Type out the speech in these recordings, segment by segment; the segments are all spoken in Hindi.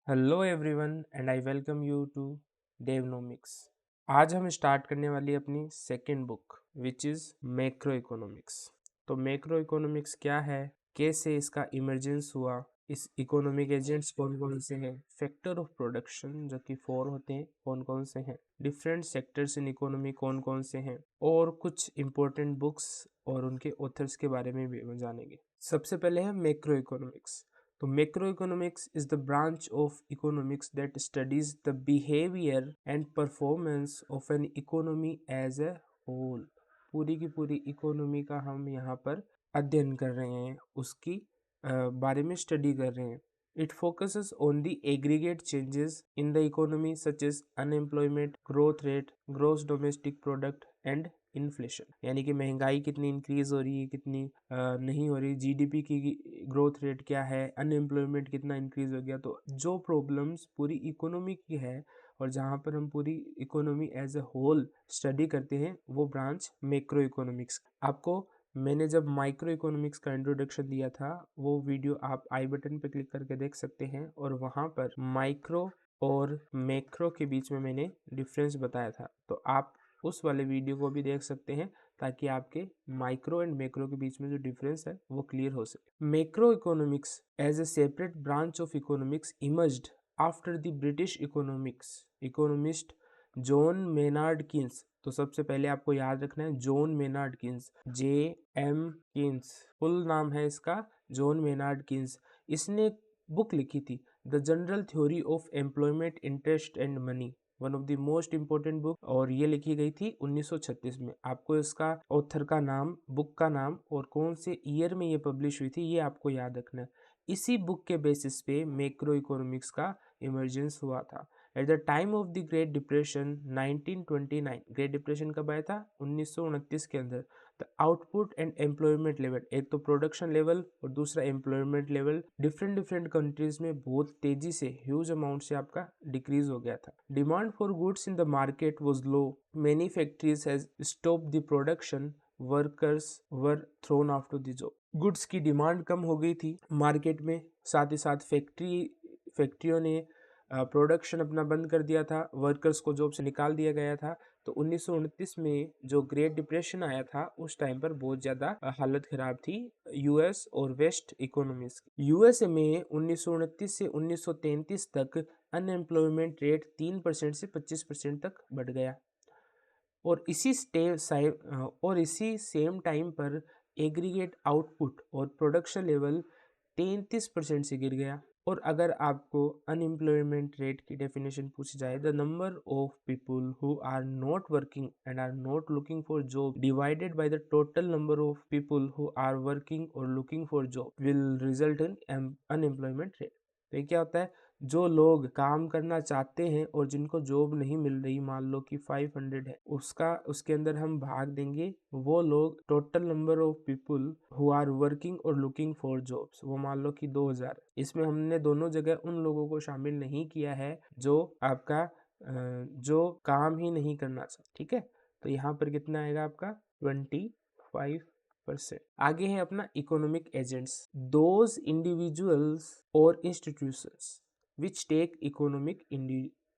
Hello everyone and I welcome you to Devnomics. आज हम स्टार्ट करने वाली अपनी second book which is macro economics. तो मैक्रो इकोनॉमिक्स क्या है, कैसे इसका इमरजेंस हुआ, इस इकोनॉमिक एजेंट्स कौन कौन से हैं, फैक्टर ऑफ प्रोडक्शन जो कि 4 होते हैं कौन कौन से हैं, डिफरेंट सेक्टर्स इन इकोनॉमी कौन कौन से हैं, और कुछ इंपॉर्टेंट बुक्स और उनके ऑथर्स के बारे में भी हम जानेंगे। सबसे पहले है मैक्रो इकोनॉमिक्स। तो macroeconomics is the branch of economics that studies the behavior and performance of an economy as a whole। पूरी की पूरी इकोनॉमी का हम यहाँ पर अध्ययन कर रहे हैं, उसकी बारे में स्टडी कर रहे हैं। It focuses on the aggregate changes in the economy such as unemployment, growth rate, gross domestic product and inflation, यानी कि महंगाई कितनी इंक्रीज हो रही है, कितनी नहीं हो रही, जीडीपी की ग्रोथ रेट क्या है, अनएम्प्लॉयमेंट कितना इंक्रीज हो गया। तो जो प्रॉब्लम्स पूरी इकोनॉमी की है और जहाँ पर हम पूरी economy as a whole study करते हैं वो ब्रांच मैक्रो इकोनॉमिक्स। आपको मैंने जब माइक्रो इकोनॉमिक्स का इंट्रोडक्शन दिया था वो वीडियो आप आई बटन पर क्लिक करके देख सकते हैं, और वहाँ पर माइक्रो और मैक्रो के बीच में मैंने डिफरेंस बताया था, तो आप उस वाले वीडियो को भी देख सकते हैं ताकि आपके माइक्रो एंड मैक्रो के बीच में जो डिफरेंस है वो क्लियर हो सके। Macro economics as a separate branch of economics emerged after the British economist John Maynard Keynes. तो सबसे पहले आपको याद रखना है John Maynard Keynes, JM Keynes full नाम है इसका, जॉन मेनार्ड किन्स। इसने बुक लिखी थी the general theory of employment interest and money, one of the most important book, और ये लिखी गई थी 1936 में। आपको इसका ऑथर का नाम, बुक का नाम और कौन से ईयर में ये पब्लिश हुई थी ये आपको याद रखना है। इसी बुक के बेसिस पे मैक्रो इकोनॉमिक्स का इमर्जेंस हुआ था। At the time of the great depression 1929, great depression कब आया था, 1929 के अंदर। The output and employment level, एक तो प्रोडक्शन लेवल और दूसरा employment level different different countries में बहुत तेजी से ह्यूज अमाउंट से आपका डिक्रीज हो गया था। Demand for goods in the market was low, many factories has stop the production, workers were thrown out to the job. Goods की डिमांड कम हो गई थी मार्केट में, साथ ही साथ फैक्ट्रियों ने प्रोडक्शन अपना बंद कर दिया था, वर्कर्स को जॉब से निकाल दिया गया था। तो 1929 में जो ग्रेट डिप्रेशन आया था उस टाइम पर बहुत ज़्यादा हालत ख़राब थी यूएस और वेस्ट इकोनॉमीज की। यूएसए में 1929 से 1933 तक अनएम्प्लॉयमेंट रेट 3% से 25% तक बढ़ गया, और इसी सेम टाइम पर एग्रीगेट आउटपुट और प्रोडक्शन लेवल 33% से गिर गया। और अगर आपको अनएम्प्लॉयमेंट रेट की डेफिनेशन पूछी जाए, the number of people who are not working and are not looking for job divided by the total number of people who are working और looking for job will result in unemployment rate. तो ये क्या होता है, जो लोग काम करना चाहते हैं और जिनको जॉब नहीं मिल रही, मान लो कि 500 है, उसके अंदर हम भाग देंगे वो लोग total number of people who are working और लुकिंग फॉर जॉब्स, वो मान लो कि 2000। इसमें हमने दोनों जगह उन लोगों को शामिल नहीं किया है जो आपका जो काम ही नहीं करना चाहते, ठीक है। तो यहाँ पर कितना आएगा आपका 25%। आगे है अपना इकोनॉमिक एजेंट्स, दोज इंडिविजुअल्स और institutions which take economic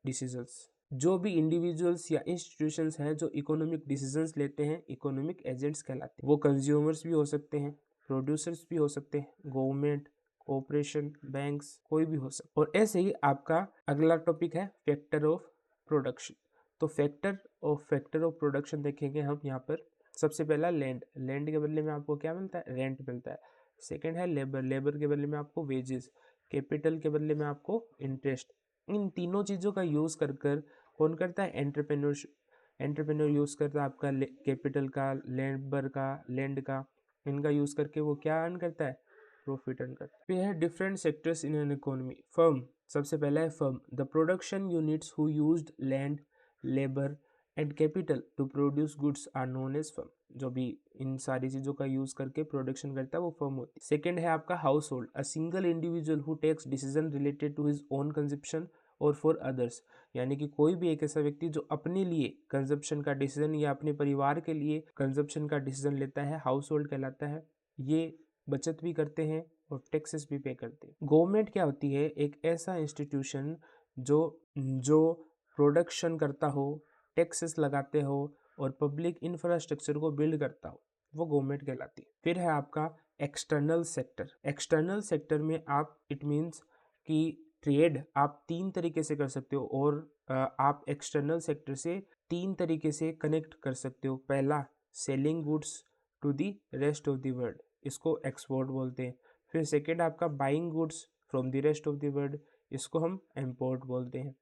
decisions. जो भी इंडिविजुअल्स या इंस्टीट्यूशंस हैं जो इकोनॉमिक डिसीजंस लेते हैं, इकोनॉमिक एजेंट्स कहलाते हैं। वो कंज्यूमर्स भी हो सकते हैं, प्रोड्यूसर्स भी हो सकते हैं, गवर्नमेंट, कॉरपोरेशन, बैंक्स, कोई भी हो सकता है। और ऐसे ही आपका अगला टॉपिक है फैक्टर ऑफ प्रोडक्शन। तो फैक्टर ऑफ प्रोडक्शन देखेंगे हम यहाँ पर। सबसे पहला लैंड, लैंड के बदले में आपको क्या मिलता है, रेंट मिलता है। सेकंड है लेबर, लेबर के बदले में आपको वेजेस। कैपिटल के बदले में आपको इंटरेस्ट। इन तीनों चीज़ों का यूज़ कर कर कौन करता है, एंटरप्रेन्योर यूज़ करता है आपका कैपिटल का, लेबर का, लैंड का, इनका यूज़ करके वो क्या अर्न करता है, प्रॉफिट अर्न करता है। फिर है different sectors in an economy. Firm, सबसे पहला है firm, the production units who used land, labour and capital to produce goods are known as firm. जो भी इन सारी चीज़ों का यूज़ करके प्रोडक्शन करता है वो फर्म होती है। सेकेंड है आपका household, a single individual who takes decision related to his own consumption और फॉर अदर्स, यानी कि कोई भी एक ऐसा व्यक्ति जो अपने लिए कंजप्शन का डिसीजन या अपने परिवार के लिए कंजप्शन का डिसीजन लेता है, हाउस होल्ड कहलाता है। ये बचत भी करते हैं और टैक्सेस भी पे करते हैं। गवर्नमेंट क्या होती है, एक ऐसा इंस्टीट्यूशन जो जो प्रोडक्शन करता हो, टैक्सेस लगाते हो और पब्लिक इंफ्रास्ट्रक्चर को बिल्ड करता हो, वो गवर्नमेंट कहलाती है। फिर है आपका एक्सटर्नल सेक्टर। एक्सटर्नल सेक्टर में आप इट मीन्स कि ट्रेड आप 3 तरीके से कर सकते हो और आप एक्सटर्नल सेक्टर से 3 तरीके से कनेक्ट कर सकते हो। पहला, selling goods to the rest of the world, इसको एक्सपोर्ट बोलते हैं। फिर सेकेंड आपका buying goods from the rest of the world, इसको हम इम्पोर्ट बोलते हैं।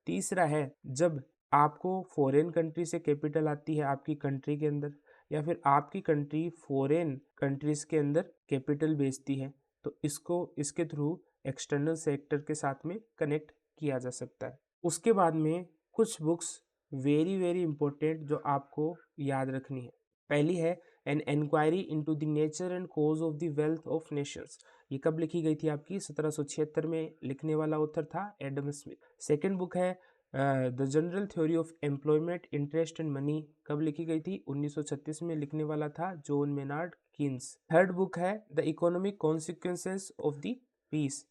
तीसरा है जब आपको फॉरेन कंट्री से कैपिटल आती है आपकी कंट्री के अंदर, या फिर आपकी कंट्री फॉरेन कंट्रीज के अंदर कैपिटल भेजती है, तो इसको इसके थ्रू एक्सटर्नल सेक्टर के साथ में कनेक्ट किया जा सकता है। उसके बाद में कुछ बुक्स वेरी वेरी इंपॉर्टेंट जो आपको याद रखनी है। पहली है an inquiry into the nature and cause of the wealth of nations. ये कब लिखी गई थी आपकी? 1776 में। लिखने वाला ऑथर था एडम स्मिथ। सेकंड बुक है the general theory of employment, interest and money. कब लिखी गई थी? 1936 में। लिखने वाला था John Maynard Keynes. Third book है the economic consequences of the peace.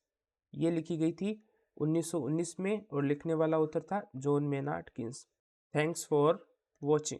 ये लिखी गई थी 1919 में और लिखने वाला ऑथर था John Maynard Keynes. Thanks for watching.